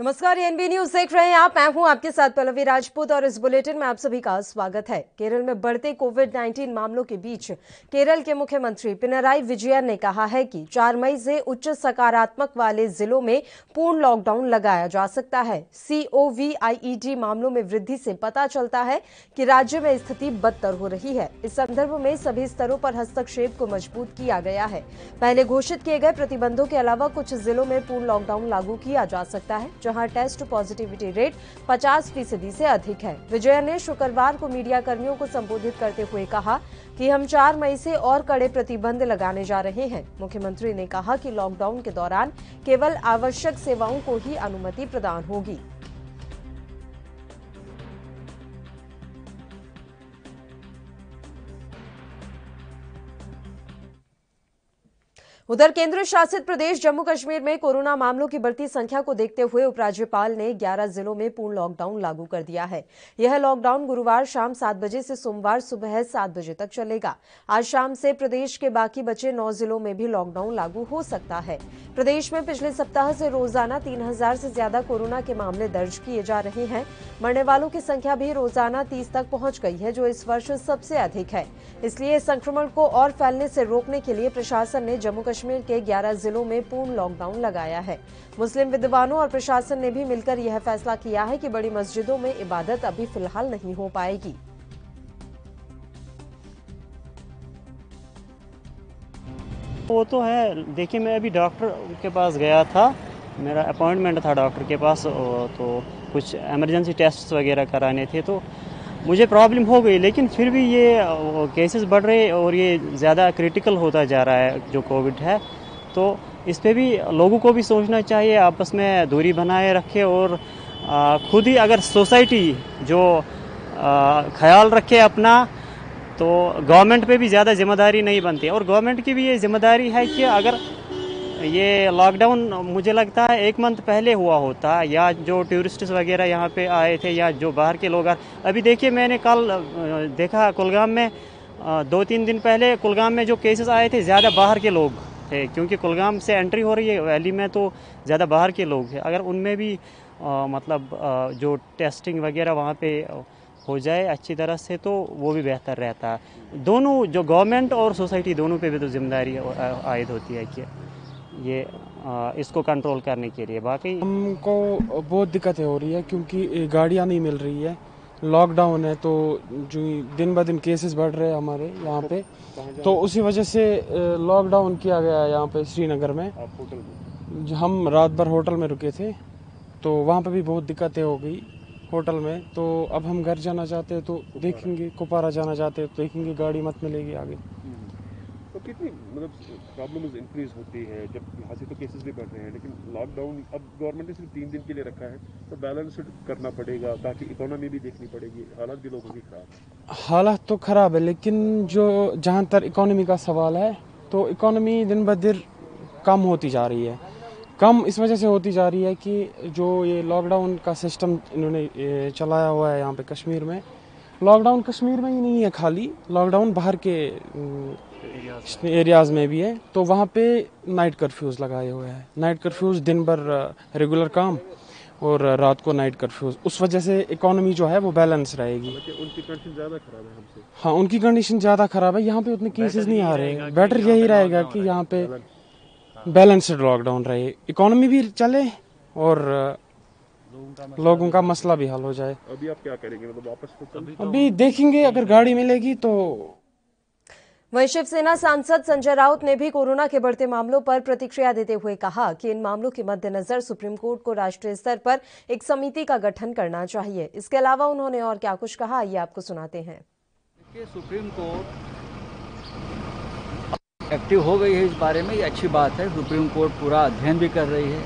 नमस्कार, NB news देख रहे हैं आप। मैं हूं आपके साथ पल्लवी राजपूत और इस बुलेटिन में आप सभी का स्वागत है। केरल में बढ़ते कोविड-19 मामलों के बीच केरल के मुख्यमंत्री पिनराई विजयन ने कहा है कि 4 मई से उच्च सकारात्मक वाले जिलों में पूर्ण लॉकडाउन लगाया जा सकता है। COVID मामलों में वृद्धि से पता चलता है कि राज्य में स्थिति बदतर हो रही है। इस संदर्भ में सभी स्तरों पर हस्तक्षेप को मजबूत किया गया है। पहले घोषित किए गए प्रतिबंधों के अलावा कुछ जिलों में पूर्ण लॉकडाउन लागू किया जा सकता है, जहां टेस्ट पॉजिटिविटी रेट 50% से अधिक है। विजय ने शुक्रवार को मीडिया कर्मियों को संबोधित करते हुए कहा कि हम 4 मई से और कड़े प्रतिबंध लगाने जा रहे हैं। मुख्यमंत्री ने कहा कि लॉकडाउन के दौरान केवल आवश्यक सेवाओं को ही अनुमति प्रदान होगी। उधर केंद्र शासित प्रदेश जम्मू कश्मीर में कोरोना मामलों की बढ़ती संख्या को देखते हुए उपराज्यपाल ने 11 जिलों में पूर्ण लॉकडाउन लागू कर दिया है। यह लॉकडाउन गुरुवार शाम 7 बजे से सोमवार सुबह 7 बजे तक चलेगा। आज शाम से प्रदेश के बाकी बचे 9 जिलों में भी लॉकडाउन लागू हो सकता है। प्रदेश में पिछले सप्ताह से रोजाना 3000 से ज्यादा कोरोना के मामले दर्ज किए जा रहे हैं। मरने वालों की संख्या भी रोजाना 30 तक पहुंच गई है, जो इस वर्ष सबसे अधिक है। इसलिए संक्रमण को और फैलने से रोकने के लिए प्रशासन ने जम्मू कश्मीर के 11 जिलों में पूर्ण लॉकडाउन लगाया है। मुस्लिम विद्वानों और प्रशासन ने भी मिलकर यह फैसला किया है कि बड़ी मस्जिदों में इबादत अभी फिलहाल नहीं हो पाएगी। वो तो है। देखिए, मैं अभी डॉक्टर के पास गया था, मेरा अपॉइंटमेंट था डॉक्टर के पास, तो कुछ इमरजेंसी टेस्ट वगैरह कराने थे, तो मुझे प्रॉब्लम हो गई। लेकिन फिर भी ये केसेस बढ़ रहे और ये ज़्यादा क्रिटिकल होता जा रहा है जो कोविड है, तो इस पे भी लोगों को भी सोचना चाहिए, आपस में दूरी बनाए रखे और खुद ही अगर सोसाइटी जो ख्याल रखे अपना, तो गवर्नमेंट पे भी ज़्यादा जिम्मेदारी नहीं बनती। और गवर्नमेंट की भी ये जिम्मेदारी है कि अगर ये लॉकडाउन मुझे लगता है 1 मंथ पहले हुआ होता, या जो टूरिस्ट्स वगैरह यहाँ पे आए थे या जो बाहर के लोग अभी देखिए, मैंने कल देखा कुलगाम में 2-3 दिन पहले कुलगाम में जो केसेस आए थे, ज़्यादा बाहर के लोग थे, क्योंकि कुलगाम से एंट्री हो रही है वैली में, तो ज़्यादा बाहर के लोग हैं। अगर उनमें भी जो टेस्टिंग वगैरह वहाँ पे हो जाए अच्छी तरह से, तो वो भी बेहतर रहता है। दोनों, जो गवर्नमेंट और सोसाइटी, दोनों पे भी तो जिम्मेदारी आयद होती है कि ये इसको कंट्रोल करने के लिए। बाकी हमको बहुत दिक्कतें हो रही है, क्योंकि गाड़ियाँ नहीं मिल रही है, लॉकडाउन है, तो जो दिन ब दिन केसेस बढ़ रहे हैं हमारे यहाँ पे, तो उसी वजह से लॉकडाउन किया गया है यहाँ पे श्रीनगर में। हम रात भर होटल में रुके थे, तो वहाँ पे भी बहुत दिक्कतें हो गई होटल में। तो अब हम घर जाना चाहते हैं तो देखेंगे, कुपवारा जाना चाहते हैं तो देखेंगे गाड़ी मत मिलेगी आगे। तो कितनी प्रॉब्लम्स इंक्रीज होती है जब यहाँ से तो केसेस भी बढ़ रहे हैं, लेकिन लॉकडाउन अब गवर्नमेंट ने सिर्फ 3 दिन के लिए रखा है, तो बैलेंस करना पड़ेगा, ताकि इकोनॉमी भी देखनी पड़ेगी। हालात भी लोगों की खराब है। हालात तो खराब है, लेकिन जो जहाँ तक इकोनॉमी का सवाल है, तो इकोनॉमी दिन ब दिन कम होती जा रही है। कम इस वजह से होती जा रही है कि जो ये लॉकडाउन का सिस्टम इन्होंने चलाया हुआ है यहाँ पे कश्मीर में। लॉकडाउन कश्मीर में ही नहीं है खाली, लॉकडाउन बाहर के एरियाज़ में भी है। तो वहाँ पे नाइट कर्फ्यूज़ लगाए हुए हैं। नाइट कर्फ्यूज़ दिन भर रेगुलर काम और रात को नाइट कर्फ्यूज़। उस वजह से इकोनॉमी जो है वो बैलेंस रहेगी। उनकी कंडीशन ज़्यादा खराब है हमसे। हाँ, उनकी कंडीशन ज़्यादा खराब है। यहाँ पे उतने केसेस नहीं आ रहे। बेटर यही रहेगा कि यहाँ पे बैलेंस्ड लॉकडाउन रहे, इकोनॉमी भी चले और लोगों का मसला भी हल हो जाए। अभी आप क्या करेंगे, मतलब वापस अभी देखेंगे, अगर गाड़ी मिलेगी तो। वहीं शिवसेना सांसद संजय राउत ने भी कोरोना के बढ़ते मामलों पर प्रतिक्रिया देते हुए कहा कि इन मामलों के मद्देनजर सुप्रीम कोर्ट को राष्ट्रीय स्तर पर एक समिति का गठन करना चाहिए। इसके अलावा उन्होंने और क्या कुछ कहा, ये आपको सुनाते हैं। सुप्रीम कोर्ट एक्टिव हो गई है इस बारे में, ये अच्छी बात है। सुप्रीम कोर्ट पूरा अध्ययन भी कर रही है,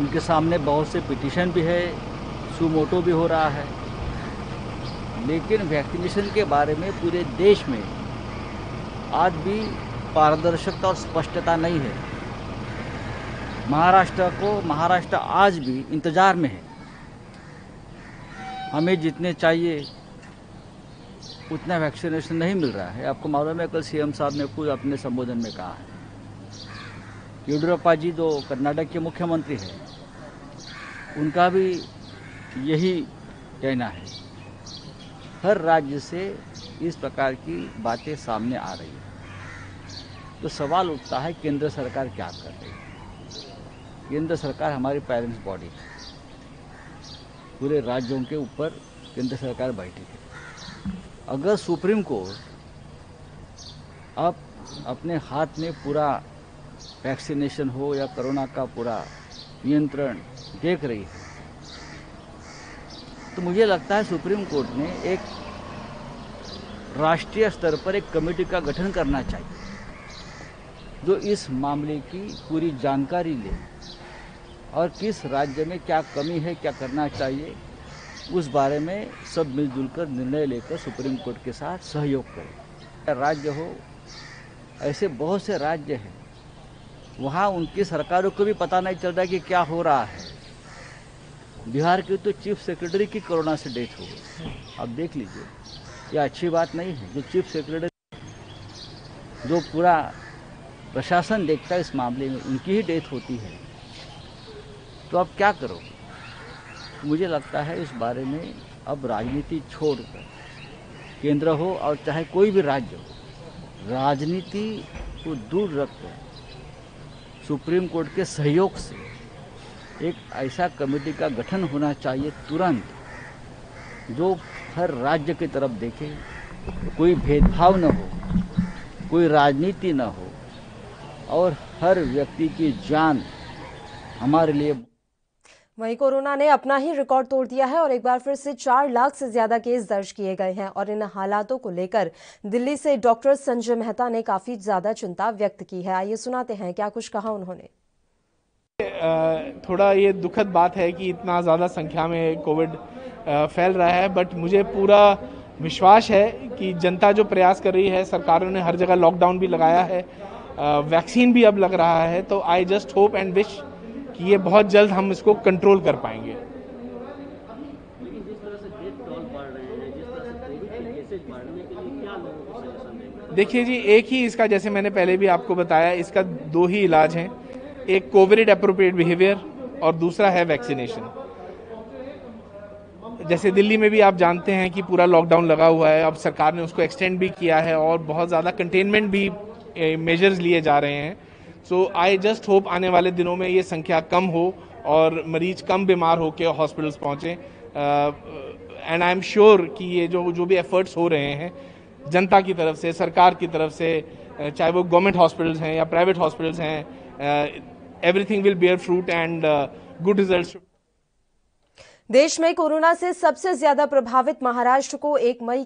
उनके सामने बहुत से पिटीशन भी है, सुमोटो भी हो रहा है। लेकिन वैक्सीनेशन के बारे में पूरे देश में आज भी पारदर्शिता और स्पष्टता नहीं है। महाराष्ट्र आज भी इंतजार में है। हमें जितने चाहिए उतना वैक्सीनेशन नहीं मिल रहा है। आपको मालूम है, कल सीएम साहब ने खुद अपने संबोधन में कहा है। येडियुरप्पा जी जो कर्नाटक के मुख्यमंत्री हैं, उनका भी यही कहना है। हर राज्य से इस प्रकार की बातें सामने आ रही है, तो सवाल उठता है केंद्र सरकार क्या कर रही है। केंद्र सरकार हमारी पेरेंट्स बॉडी है, पूरे राज्यों के ऊपर केंद्र सरकार बैठी है। अगर सुप्रीम कोर्ट अब अपने हाथ में पूरा वैक्सीनेशन हो या कोरोना का पूरा नियंत्रण देख रही है, तो मुझे लगता है सुप्रीम कोर्ट ने एक राष्ट्रीय स्तर पर एक कमेटी का गठन करना चाहिए, जो इस मामले की पूरी जानकारी ले और किस राज्य में क्या कमी है, क्या करना चाहिए, उस बारे में सब मिलजुल कर निर्णय लेकर सुप्रीम कोर्ट के साथ सहयोग करें। राज्य हो, ऐसे बहुत से राज्य हैं, वहाँ उनकी सरकारों को भी पता नहीं चल रहा कि क्या हो रहा है। बिहार के तो चीफ सेक्रेटरी की कोरोना से डेथ हो गई। अब देख लीजिए, यह अच्छी बात नहीं है। जो चीफ सेक्रेटरी, जो पूरा प्रशासन देखता है इस मामले में, उनकी ही डेथ होती है, तो अब क्या करोगे? मुझे लगता है इस बारे में अब राजनीति छोड़कर, केंद्र हो और चाहे कोई भी राज्य हो, राजनीति को दूर रखकर सुप्रीम कोर्ट के सहयोग से एक ऐसा कमेटी का गठन होना चाहिए तुरंत, जो हर राज्य की तरफ देखे, कोई भेदभाव न हो, कोई राजनीति न हो और हर व्यक्ति की जान हमारे लिए। वहीं कोरोना ने अपना ही रिकॉर्ड तोड़ दिया है और एक बार फिर से 4 लाख से ज्यादा केस दर्ज किए गए हैं और इन हालातों को लेकर दिल्ली से डॉक्टर संजय मेहता ने काफी ज्यादा चिंता व्यक्त की है। आइए सुनाते हैं क्या कुछ कहा उन्होंने। थोड़ा ये दुखद बात है कि इतना ज़्यादा संख्या में कोविड फैल रहा है, बट मुझे पूरा विश्वास है कि जनता जो प्रयास कर रही है, सरकारों ने हर जगह लॉकडाउन भी लगाया है, वैक्सीन भी अब लग रहा है, तो I just hope and wish कि ये बहुत जल्द हम इसको कंट्रोल कर पाएंगे। देखिए जी, एक ही इसका, जैसे मैंने पहले भी आपको बताया, इसका 2 ही इलाज हैं। एक कोविड एप्रोप्रिएट बिहेवियर और दूसरा है वैक्सीनेशन। जैसे दिल्ली में भी आप जानते हैं कि पूरा लॉकडाउन लगा हुआ है, अब सरकार ने उसको एक्सटेंड भी किया है और बहुत ज़्यादा कंटेनमेंट भी मेजर्स लिए जा रहे हैं। सो आई जस्ट होप आने वाले दिनों में ये संख्या कम हो और मरीज कम बीमार होकर हॉस्पिटल्स पहुँचें। एंड आई एम श्योर कि ये जो भी एफर्ट्स हो रहे हैं जनता की तरफ से, सरकार की तरफ से, चाहे वो गवर्नमेंट हॉस्पिटल्स हैं या प्राइवेट हॉस्पिटल्स हैं, everything will bear fruit and good results. देश में कोरोना से सबसे ज्यादा प्रभावित महाराष्ट्र को 1 मई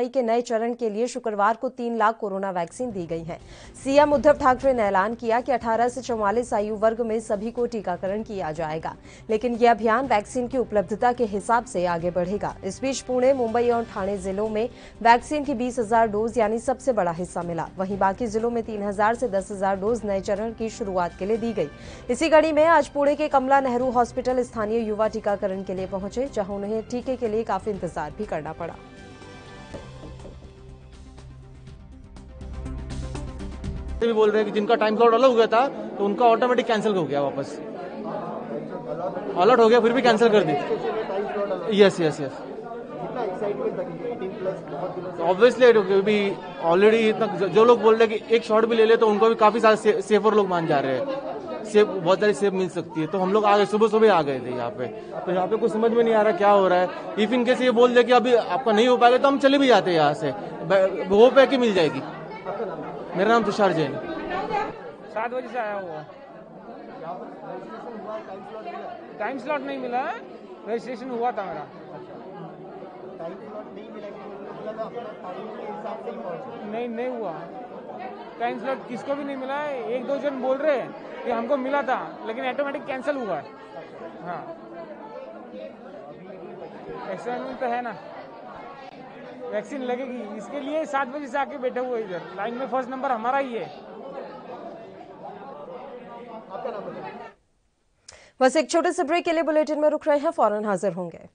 के नए चरण के लिए शुक्रवार को 3 लाख कोरोना वैक्सीन दी गई है। सीएम उद्धव ठाकरे ने ऐलान किया कि 18 से 44 आयु वर्ग में सभी को टीकाकरण किया जाएगा, लेकिन यह अभियान वैक्सीन की उपलब्धता के हिसाब से आगे बढ़ेगा। इस बीच पुणे, मुंबई और ठाणे जिलों में वैक्सीन की 20,000 डोज यानी सबसे बड़ा हिस्सा मिला। वहीं बाकी जिलों में 3,000 से 10,000 डोज नए चरण की शुरुआत के लिए दी गई। इसी कड़ी में आज पुणे के कमला नेहरू हॉस्पिटल स्थानीय युवा टीकाकरण के लिए पहुंचे, जहां उन्हें टीके के लिए काफी इंतजार भी करना पड़ा। भी बोल रहे हैं कि जिनका टाइम स्लॉट अलग हो गया था तो उनका ऑटोमेटिक कैंसिल हो गया, वापस अलर्ट हो गया, फिर भी कैंसिल कर दी। यस यस यस, ऑब्वियसली अभी ऑलरेडी इतना जो लोग बोल रहे हैं कि एक शॉट भी ले ले तो उनको भी काफी सारे सेफर लोग मान जा रहे हैं। सेब बहुत सारी सेब मिल सकती है, तो हम लोग आ गए, सुबह आ गए थे यहाँ पे। तो यहाँ पे कुछ समझ में नहीं आ रहा क्या हो रहा है। इफ इन केस ये बोल दे कि अभी आपका नहीं हो पाएगा तो हम चले भी जाते हैं यहाँ से, वो पे कि मिल जाएगी। मेरा नाम तुषार जैन। 7 बजे से आया हुआ, टाइम स्लॉट नहीं मिला है, रजिस्ट्रेशन हुआ था मेरा। नहीं हुआ टाइम स्लॉट, किसको भी नहीं मिला है। 1-2 जन बोल रहे हैं कि हमको मिला था लेकिन ऑटोमेटिक कैंसिल हुआ है। हाँ, एक्सपेरिमेंट तो है ना, वैक्सीन लगेगी, इसके लिए 7 बजे से आके बैठे हुए इधर लाइन में। फर्स्ट नंबर हमारा ही है। बस एक छोटे से ब्रेक के लिए बुलेटिन में रुक रहे हैं, फौरन हाजिर होंगे।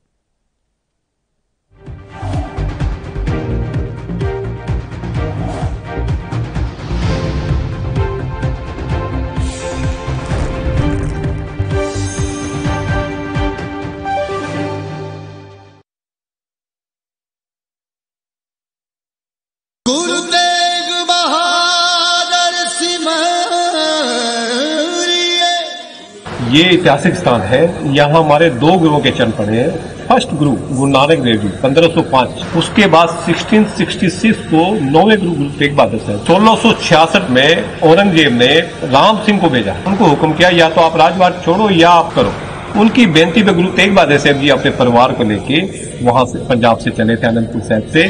ये ऐतिहासिक स्थान है। यहाँ हमारे 2 गुरुओं के चरण पड़े हैं। फर्स्ट गुरु गुरु नानक देव जी 1505, उसके बाद 1666 को 9वें गुरु गुरु तेग बहादुर साहब। 1666 में औरंगजेब ने राम सिंह को भेजा, उनको हुक्म किया या तो आप राजपाट छोड़ो या आप करो। उनकी बेनती पे गुरु तेग बहादुर साहब जी अपने परिवार को लेके वहां से पंजाब से चले थे, आनंदपुर साहब से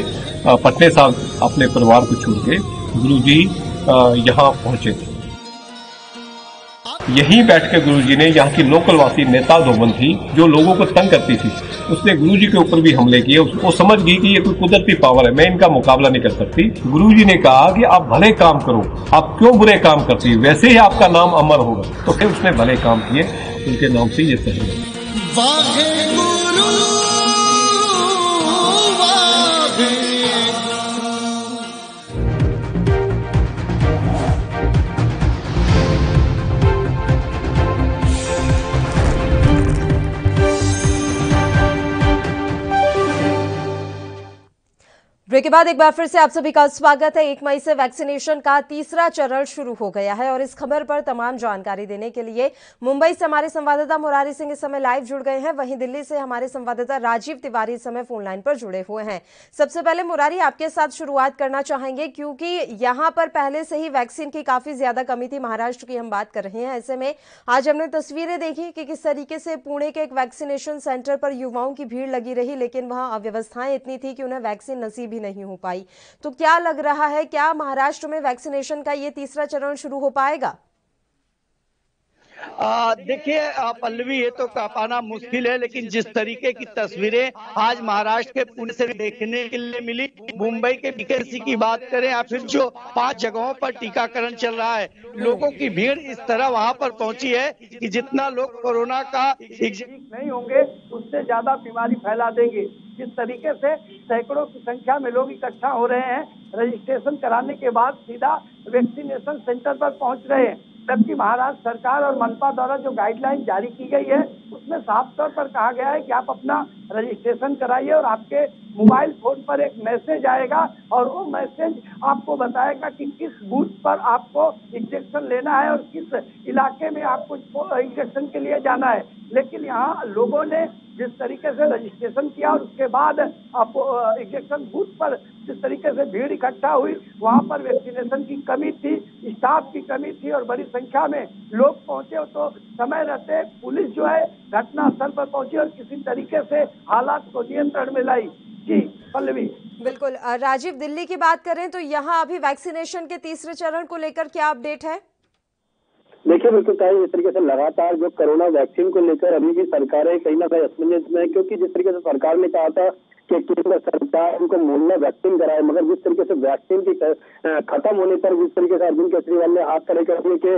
पटने साहब अपने परिवार को छोड़ के गुरु जी यहाँ पहुंचे थे। यहीं बैठ के गुरुजी ने यहाँ की लोकल वासी नेता धोबन थी जो लोगों को तंग करती थी, उसने गुरुजी के ऊपर भी हमले किए। वो समझ गई कि ये कोई कुदरती पावर है, मैं इनका मुकाबला नहीं कर सकती। गुरुजी ने कहा कि आप भले काम करो, आप क्यों बुरे काम करती, वैसे ही आपका नाम अमर होगा। तो फिर उसने भले काम किए, उनके नाम से ये शहर है। ब्रेक के बाद एक बार फिर से आप सभी का स्वागत है। 1 मई से वैक्सीनेशन का तीसरा चरण शुरू हो गया है और इस खबर पर तमाम जानकारी देने के लिए मुंबई से हमारे संवाददाता मुरारी सिंह इस समय लाइव जुड़ गए हैं। वहीं दिल्ली से हमारे संवाददाता राजीव तिवारी इस समय फोन लाइन पर जुड़े हुए हैं। सबसे पहले मुरारी, आपके साथ शुरुआत करना चाहेंगे क्योंकि यहां पर पहले से ही वैक्सीन की काफी ज्यादा कमी थी। महाराष्ट्र की हम बात कर रहे हैं। ऐसे में आज हमने तस्वीरें देखी कि किस तरीके से पुणे के एक वैक्सीनेशन सेंटर पर युवाओं की भीड़ लगी रही, लेकिन वहां अव्यवस्थाएं इतनी थी कि उन्हें वैक्सीन नसीब नहीं हो पाई। तो क्या लग रहा है, क्या महाराष्ट्र में वैक्सीनेशन का ये तीसरा चरण शुरू हो पाएगा? देखिए पल्लवी, ये तो कह पाना मुश्किल है, लेकिन जिस तरीके की तस्वीरें आज महाराष्ट्र के पुणे से देखने के लिए मिली, मुंबई के बीकेसी की बात करें या फिर जो 5 जगहों पर टीकाकरण चल रहा है, लोगों की भीड़ इस तरह वहां पर पहुंची है कि जितना लोग कोरोना का नहीं होंगे उससे ज्यादा बीमारी फैला देंगे। जिस तरीके से सैकड़ों की संख्या में लोग इकट्ठा हो रहे हैं, रजिस्ट्रेशन कराने के बाद सीधा वैक्सीनेशन सेंटर पर पहुंच रहे हैं। जबकि महाराष्ट्र सरकार और मनपा द्वारा जो गाइडलाइन जारी की गई है उसमें साफ तौर पर कहा गया है कि आप अपना रजिस्ट्रेशन कराइए और आपके मोबाइल फोन पर एक मैसेज आएगा और वो मैसेज आपको बताएगा कि किस बूथ पर आपको इंजेक्शन लेना है और किस इलाके में आपको इंजेक्शन के लिए जाना है। लेकिन यहाँ लोगों ने जिस तरीके से रजिस्ट्रेशन किया और उसके बाद आपको इंजेक्शन बूथ पर जिस तरीके से भीड़ इकट्ठा हुई, वहाँ पर वैक्सीनेशन की कमी थी, स्टाफ की कमी थी और बड़ी संख्या में लोग पहुंचे। तो समय रहते पुलिस जो है घटनास्थल पर पहुंची और किसी तरीके से हालात को नियंत्रण में लाई। जी पल्लवी। बिल्कुल राजीव, दिल्ली की बात करें तो यहाँ अभी वैक्सीनेशन के तीसरे चरण को लेकर क्या अपडेट है? देखिए बिल्कुल कहीं इस तरीके से लगातार जो कोरोना वैक्सीन को लेकर अभी भी सरकारें कहीं ना कहीं असमंजस में है, क्योंकि जिस तरीके से सरकार ने कहा था कि केंद्र सरकार उनको मुहल्ला वैक्सीन कराए, मगर जिस तरीके से वैक्सीन की खत्म होने पर जिस तरीके से अरविंद केजरीवाल ने हाथ खड़े कर दिए कि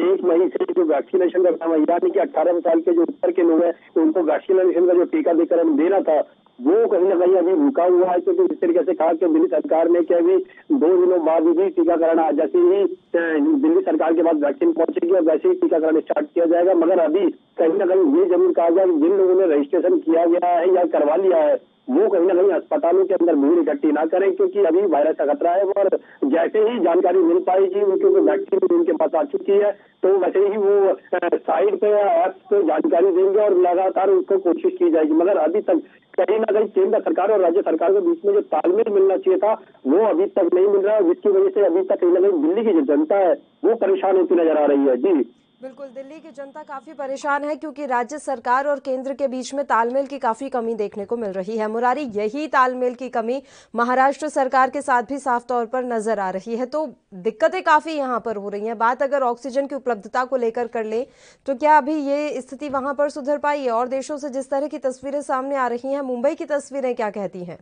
1 मई से जो वैक्सीनेशन का काम है, यानी कि 18 साल के जो ऊपर के लोग हैं उनको वैक्सीनेशन का जो टीका देकर हम देना था वो कहीं ना कहीं अभी रुका हुआ है। क्योंकि जिस तरीके से कहा कि दिल्ली सरकार ने कि अभी 2 दिनों बाद भी टीकाकरण आ, जैसे ही दिल्ली सरकार के पास वैक्सीन पहुंचेगी और वैसे ही टीकाकरण स्टार्ट किया जाएगा। मगर अभी कहीं ना कहीं ये जरूर कहा जाए जिन लोगों ने रजिस्ट्रेशन किया गया है या करवा लिया है वो कहीं ना कहीं अस्पतालों के अंदर भीड़ इकट्ठी ना करें, क्योंकि अभी वायरस का खतरा है। और जैसे ही जानकारी मिल पाएगी, क्योंकि वैक्सीन उनके पास आ चुकी है, तो वैसे ही वो साइड पे ऐप्स पे जानकारी देंगे और लगातार उसको कोशिश की जाएगी। मगर अभी तक कहीं ना कहीं केंद्र सरकार और राज्य सरकार के बीच में जो तालमेल मिलना चाहिए था वो अभी तक नहीं मिल रहा है, जिसकी वजह से अभी तक कहीं ना कहीं दिल्ली की जो जनता है वो परेशान होती नजर आ रही है। जी बिल्कुल, दिल्ली की जनता काफी परेशान है क्योंकि राज्य सरकार और केंद्र के बीच में तालमेल की काफी कमी देखने को मिल रही है। मुरारी, यही तालमेल की कमी महाराष्ट्र सरकार के साथ भी साफ तौर पर नजर आ रही है, तो दिक्कतें काफी यहाँ पर हो रही हैं। बात अगर ऑक्सीजन की उपलब्धता को लेकर कर ले तो क्या अभी ये स्थिति वहां पर सुधर पाई है? और देशों से जिस तरह की तस्वीरें सामने आ रही हैं, मुंबई की तस्वीरें क्या कहती हैं?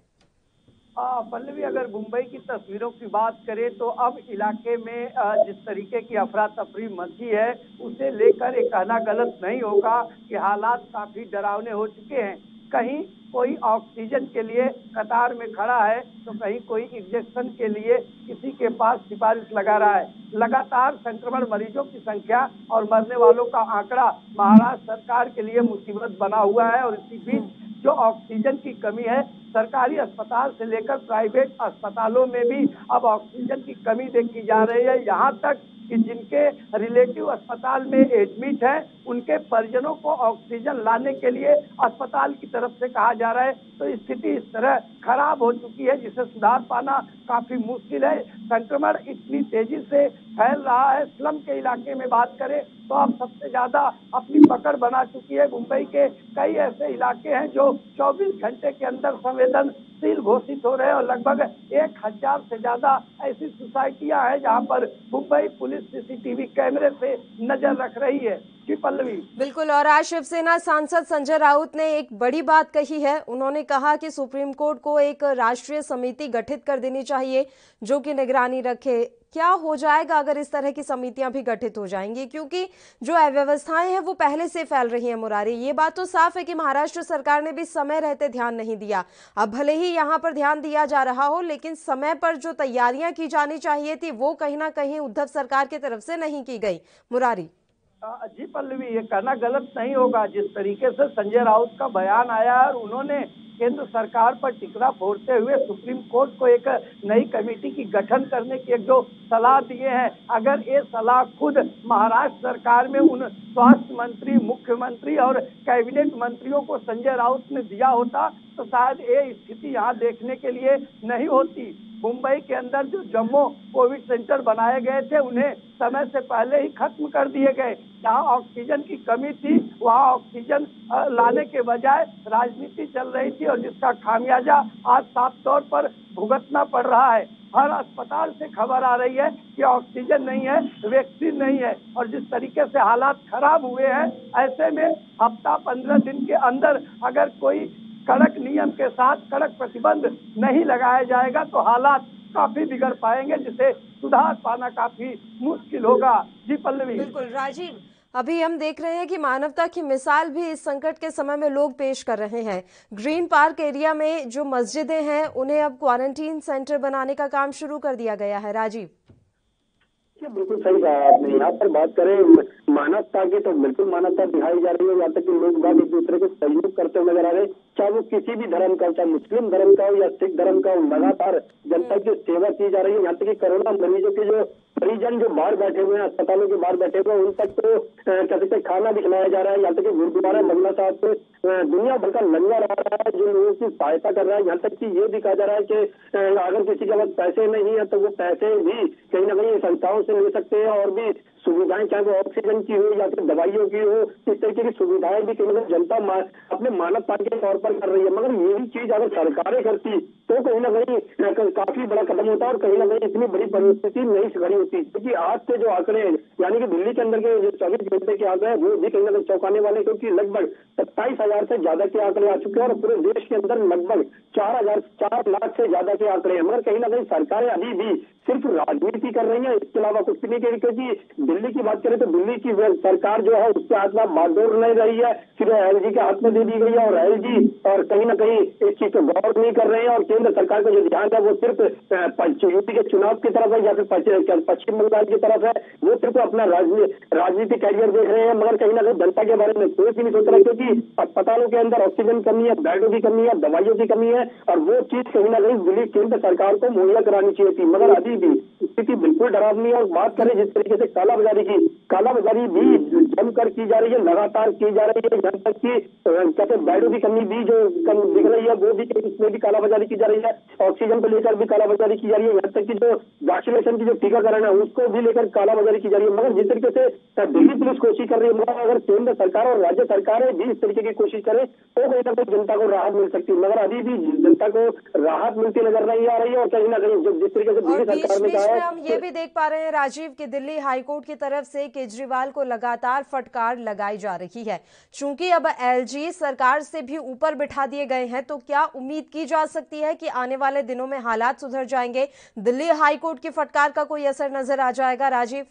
पल्लवी, अगर मुंबई की तस्वीरों की बात करें तो अब इलाके में जिस तरीके की अफरा तफरी मची है उसे लेकर ये कहना गलत नहीं होगा कि हालात काफी डरावने हो चुके हैं। कहीं कोई ऑक्सीजन के लिए कतार में खड़ा है तो कहीं कोई इंजेक्शन के लिए किसी के पास सिफारिश लगा रहा है। लगातार संक्रमण मरीजों की संख्या और मरने वालों का आंकड़ा महाराष्ट्र सरकार के लिए मुसीबत बना हुआ है। और इसी बीच जो ऑक्सीजन की कमी है, सरकारी अस्पताल से लेकर प्राइवेट अस्पतालों में भी अब ऑक्सीजन की कमी देखी जा रही है। यहाँ तक कि जिनके रिलेटिव अस्पताल में एडमिट है उनके परिजनों को ऑक्सीजन लाने के लिए अस्पताल की तरफ से कहा जा रहा है। तो स्थिति इस तरह खराब हो चुकी है जिसे सुधार पाना काफी मुश्किल है। संक्रमण इतनी तेजी से फैल रहा है। स्लम के इलाके में बात करें तो अब सबसे ज्यादा अपनी पकड़ बना चुकी है। मुंबई के कई ऐसे इलाके हैं जो 24 घंटे के अंदर संवेदनशील घोषित हो रहे हैं और लगभग 1000 से ज्यादा ऐसी सोसाइटियां हैं जहां पर मुंबई पुलिस सीसीटीवी कैमरे से नजर रख रही है। जी पल्लवी। बिल्कुल, और आज शिवसेना सांसद संजय राउत ने एक बड़ी बात कही है। उन्होंने कहा कि सुप्रीम कोर्ट को एक राष्ट्रीय समिति गठित कर देनी चाहिए जो कि निगरानी रखे। क्या हो जाएगा अगर इस तरह की समितियां भी गठित हो जाएंगी, क्योंकि जो अव्यवस्थाएं हैं वो पहले से फैल रही हैं। मुरारी, ये बात तो साफ है कि महाराष्ट्र सरकार ने भी समय रहते ध्यान नहीं दिया। अब भले ही यहाँ पर ध्यान दिया जा रहा हो, लेकिन समय पर जो तैयारियां की जानी चाहिए थी वो कहीं ना कहीं उद्धव सरकार की तरफ से नहीं की गई। मुरारी। जी पल्लवी, ये कहना गलत नहीं होगा। जिस तरीके से संजय राउत का बयान आया और उन्होंने केंद्र सरकार पर टिकरा फोड़ते हुए सुप्रीम कोर्ट को एक नई कमेटी की गठन करने की एक जो सलाह दिए हैं, अगर ये सलाह खुद महाराष्ट्र सरकार में उन स्वास्थ्य मंत्री, मुख्यमंत्री और कैबिनेट मंत्रियों को संजय राउत ने दिया होता तो शायद ये स्थिति यहाँ देखने के लिए नहीं होती। मुंबई के अंदर जो जम्मू कोविड सेंटर बनाए गए थे उन्हें समय से पहले ही खत्म कर दिए गए। जहाँ ऑक्सीजन की कमी थी वहाँ ऑक्सीजन लाने के बजाय राजनीति चल रही थी और जिसका खामियाजा आज साफ तौर पर भुगतना पड़ रहा है। हर अस्पताल से खबर आ रही है कि ऑक्सीजन नहीं है, वैक्सीन नहीं है और जिस तरीके से हालात खराब हुए हैं, ऐसे में हफ्ता 15 दिन के अंदर अगर कोई कड़क नियम के साथ कड़क प्रतिबंध नहीं लगाया जाएगा तो हालात काफी बिगड़ पाएंगे, जिसे सुधार पाना काफी मुश्किल होगा। जी पल्लवी। बिल्कुल राजीव, अभी हम देख रहे हैं कि मानवता की मिसाल भी इस संकट के समय में लोग पेश कर रहे हैं। ग्रीन पार्क एरिया में जो मस्जिदें हैं उन्हें अब क्वारंटीन सेंटर बनाने का काम शुरू कर दिया गया है। राजीव। बिल्कुल सही कहा आपने। यहाँ पर बात करें मानवता की तो बिल्कुल मानवता दिखाई जा रही है। यहाँ तक कि लोग बात एक दूसरे को सहयोग करते हुए नजर आ रहे, चाहे वो किसी भी धर्म का हो, चाहे मुस्लिम धर्म का हो या सिख धर्म का हो, लगातार जनता की सेवा की जा रही है। यहाँ तक कि कोरोना मरीजों के जो परिजन जो बाहर बैठे हुए हैं, अस्पतालों के बाहर बैठे हुए हैं, उन तक तो क्या कहते खाना भी खिलाया जा रहा है। यहाँ तक कि गुरुद्वारा बंगला साहब से दुनिया भर का लंगर आ रहा है जो लोगों की सहायता कर रहा है। यहाँ तक कि ये भी कहा जा रहा है कि अगर किसी के पास पैसे नहीं है तो वो पैसे भी कहीं ना कहीं संस्थाओं से ले सकते हैं और भी सुविधाएं, चाहे वो ऑक्सीजन की हो या फिर दवाइयों की हो, इस तरीके की सुविधाएं भी कहीं ना कहीं जनता अपने मानवता के तौर पर कर रही है। मगर ये भी चीज अगर सरकारें करती तो कहीं ना कहीं काफी बड़ा कदम होता और कहीं ना कहीं इतनी बड़ी परिस्थिति नहीं खड़ी होती। क्योंकि आज के जो आंकड़े हैं, यानी कि दिल्ली के अंदर के जो 24 घंटे के आंकड़े हैं वो भी कहीं ना कहीं चौंकाने वाले, क्योंकि लगभग 27,000 से ज्यादा के आंकड़े आ चुके हैं और पूरे देश के अंदर लगभग 4 लाख से ज्यादा के आंकड़े हैं। मगर कहीं ना कहीं सरकारें अभी भी सिर्फ राजनीति कर रही है, इसके अलावा कुछ नहीं कर रही। क्योंकि दिल्ली की बात करें तो दिल्ली की सरकार जो है उसके हाथ में बागडोर नहीं रही है, फिर एलजी के हाथ में दे दी गई है और एलजी और कहीं ना कहीं इस चीज को गौर नहीं कर रहे हैं और केंद्र सरकार का जो ध्यान है वो सिर्फ यूपी के चुनाव की तरफ है या फिर पश्चिम बंगाल की तरफ है। वो सिर्फ अपना राजनीतिक कैरियर देख रहे हैं, मगर कहीं ना कहीं जनता के बारे में कोई भी नहीं सोच रहा। क्योंकि अस्पतालों के अंदर ऑक्सीजन कमी है, बेडों की कमी है, दवाइयों की कमी है और वो चीज कहीं ना कहीं दिल्ली केंद्र सरकार को मुहैया करानी चाहिए थी। मगर अभी भी स्थिति बिल्कुल डरावनी है। और बात करें जिस तरीके से कालाबाजारी भी जमकर की जा रही है, लगातार की जा रही है। यहाँ तक की कहते बेडों की कमी भी जो कम दिख रही है वो भी, इसमें भी कालाबाजारी की जा रही है। ऑक्सीजन को लेकर भी कालाबाजारी की जा रही है। यहाँ तक की जो वैक्सीनेशन की जो टीकाकरण है उसको भी लेकर कालाबाजारी की जा रही है। मगर जिस तरीके से दिल्ली पुलिस कोशिश कर रही है, मगर अगर केंद्र सरकार और राज्य सरकारें भी इस तरीके की कोशिश करें तो कहीं ना कहीं जनता को राहत मिल सकती है। मगर अभी भी जनता को राहत मिलती नजर नहीं आ रही है और कहीं ना कहीं जिस तरीके से दिल्ली सरकार ने कहा है, हम ये भी देख पा रहे हैं राजीव कि दिल्ली हाईकोर्ट की तरफ से केजरीवाल को लगातार फटकार लगाई जा रही है। चूंकि अब एलजी सरकार से भी ऊपर बिठा दिए गए हैं, तो क्या उम्मीद की जा सकती है कि आने वाले दिनों में हालात सुधर जाएंगे? दिल्ली हाईकोर्ट की फटकार का कोई असर नजर आ जाएगा? राजीव।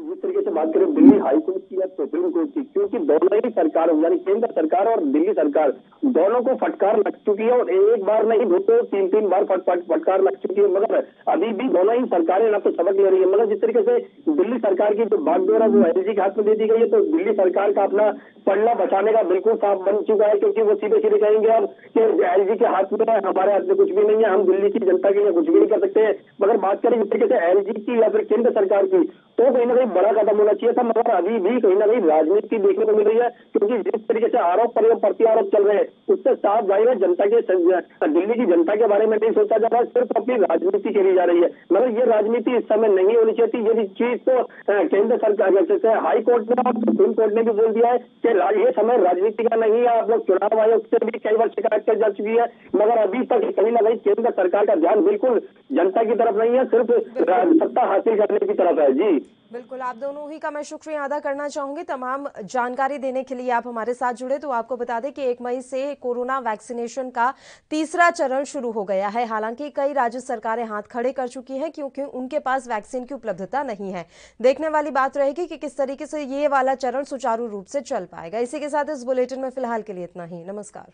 जिस तरीके से बात करें दिल्ली हाईकोर्ट की या सुप्रीम कोर्ट की, क्योंकि दोनों ही सरकार यानी केंद्र सरकार और दिल्ली सरकार दोनों को फटकार लग चुकी है और एक बार नहीं दो तीन बार फटकार लग चुकी है, मगर अभी भी दोनों ही सरकारें ना तो सबक ले रही है। मगर जिस तरीके से दिल्ली सरकार की जो बागडोर है वो एलजी के हाथ में दे दी गई है, तो दिल्ली सरकार का अपना पल्ला बचाने का बिल्कुल साफ बन चुका है, क्योंकि वो सीधे सीधे कहेंगे अब कि एलजी के हाथ में हमारे हाथ में कुछ भी नहीं है, हम दिल्ली की जनता के लिए कुछ भी नहीं कर सकते। मगर बात करें जिस तरीके से एलजी की या फिर केंद्र सरकार की, तो कहीं ना कहीं बड़ा कदम होना चाहिए था, मगर अभी भी कहीं ना कहीं राजनीति देखने को मिल रही है, क्योंकि जिस तरीके से आरोप प्रत्यारोप चल रहे हैं उससे साफ जाहिर है जनता के दिल्ली की जनता के बारे में नहीं सोचा जा रहा है, सिर्फ अपनी राजनीति करी जा रही है। मगर ये राजनीति इस समय नहीं होनी चाहिए थी। ये चीज तो केंद्र सरकार जैसे हाई कोर्ट ने और सुप्रीम कोर्ट ने भी बोल दिया है कि ये समय राजनीति का नहीं है। आप लोग चुनाव आयोग से भी कई बार शिकायत कर जा चुकी है, मगर अभी तक कहीं ना कहीं केंद्र सरकार का ध्यान बिल्कुल जनता की तरफ नहीं है, सिर्फ सत्ता हासिल करने की तरफ है। जी बिल्कुल, आप दोनों ही का मैं शुक्रिया अदा करना चाहूंगी तमाम जानकारी देने के लिए। आप हमारे साथ जुड़े तो आपको बता दें कि 1 मई से कोरोना वैक्सीनेशन का तीसरा चरण शुरू हो गया है। हालांकि कई राज्य सरकारें हाथ खड़े कर चुकी हैं क्योंकि उनके पास वैक्सीन की उपलब्धता नहीं है। देखने वाली बात रहेगी कि किस तरीके से ये वाला चरण सुचारू रूप से चल पाएगा। इसी के साथ इस बुलेटिन में फिलहाल के लिए इतना ही। नमस्कार।